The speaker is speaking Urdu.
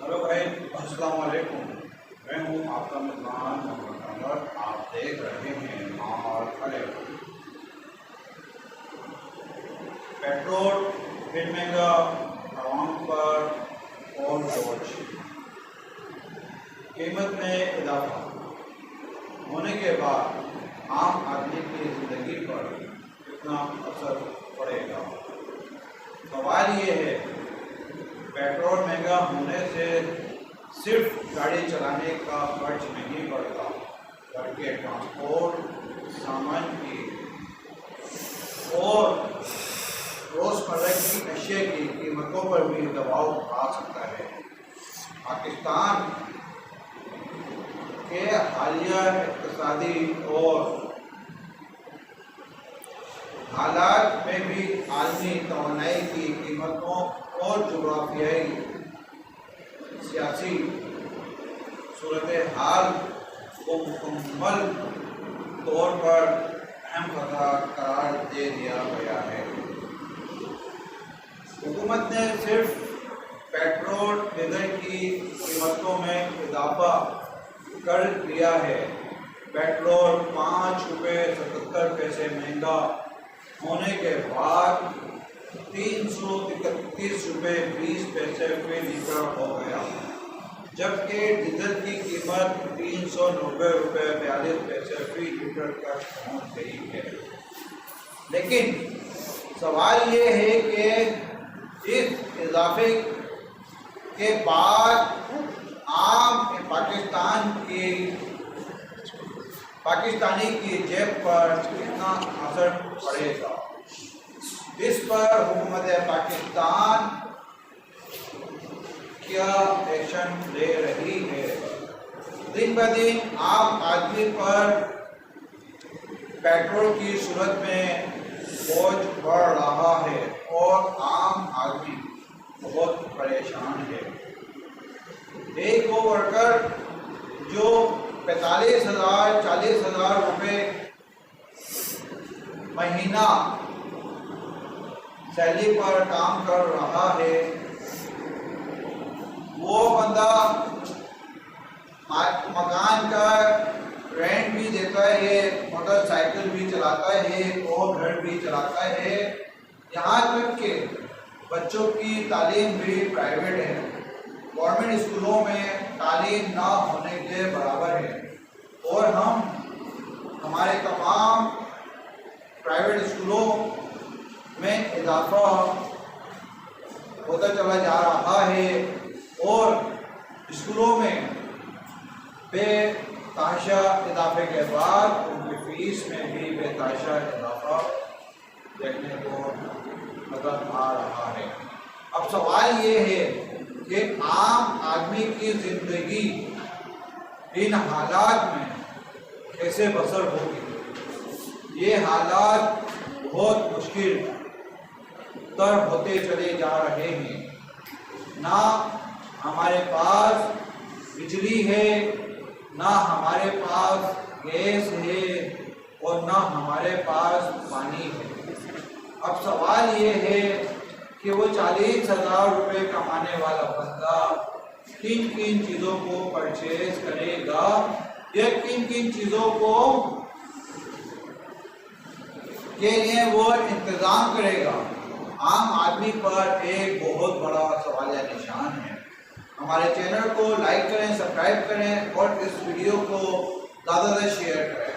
ہلو بھائی، السلام علیکم۔ میں ہوں آپ کا میزبان محمد انور۔ آپ دیکھ رہے ہیں مال کھڑے۔ پیٹرول پھر مہنگا، عوام پر اور بوجھ، قیمت میں اضافہ ہونے کے بعد عام آدمی کی زندگی پر کتنا اثر پڑے گا؟ سوال یہ ہے، پیٹرول مہنگا ہونے سے صرف گاڑی چلانے کا خرچ نہیں بڑھتا بلکہ ٹرانسپورٹ، سامان کی اور روزمرہ کی اشیاء کی قیمتوں پر بھی دباؤ آ سکتا ہے۔ پاکستان کے حالیہ اقتصادی اور حالات میں بھی عالمی توانائی کی قیمتوں اور جغرافیائی سیاسی صورتحال کو مکمل طور پر اہم خطرہ قرار دے دیا گیا ہے۔ حکومت نے صرف پیٹرول ڈیزل کی قیمتوں میں اضافہ کر دیا ہے۔ پیٹرول 5 روپے 77 پیسے مہنگا ہونے کے بعد 331 روپے 20 پیسے فی لیٹر ہو گیا، جبکہ ڈیزل کی قیمت 390 روپے 42 پیسے فی لیٹر تک پہنچ گئی ہے۔ لیکن سوال یہ ہے کہ اس اضافے کے بعد عام پاکستانی کی جیب پر کتنا اثر پڑے گا؟ اس پر حکومت پاکستان کیا ایکشن لے رہی ہے؟ دن بہ دن عام آدمی پر پیٹرول کی صورت میں بوجھ بڑھ رہا ہے اور عام آدمی بہت پریشان ہے۔ ایک وہ ورکر جو 45,000 40,000 روپے مہینہ سیلری پر کام کر رہا ہے، وہ بندہ مکان کا رینٹ بھی دیتا ہے، موٹر سائیکل بھی چلاتا ہے اور گھر بھی چلاتا ہے، یہاں تک کہ بچوں کی تعلیم بھی پرائیویٹ ہے۔ گورنمنٹ اسکولوں میں تعلیم نہ ہونے کے برابر ہے، اور ہمارے تمام پرائیویٹ اسکولوں میں اضافہ ہوتا چلا جا رہا ہے، اور اسکولوں میں بے تحاشا اضافے کے بعد ان کی فیس میں بھی بے تحاشا اضافہ دیکھنے کو نظر آ رہا ہے۔ اب سوال یہ ہے کہ عام آدمی کی زندگی ان حالات میں کیسے بسر ہوگی؟ یہ حالات بہت مشکل تر ہوتے چلے جا رہے ہیں۔ نہ ہمارے پاس بجلی ہے، نہ ہمارے پاس گیس ہے، اور نہ ہمارے پاس پانی ہے۔ اب سوال یہ ہے کہ وہ 40,000 روپے کمانے والا بندہ کن کن چیزوں کو پرچیز کرے گا، یا کن کن چیزوں کو کے لیے وہ انتظام کرے گا؟ عام آدمی پر ایک بہت بڑا سوالیہ نشان ہے۔ ہمارے چینل کو لائک کریں، سبسکرائب کریں اور اس ویڈیو کو زیادہ سے شیئر کریں۔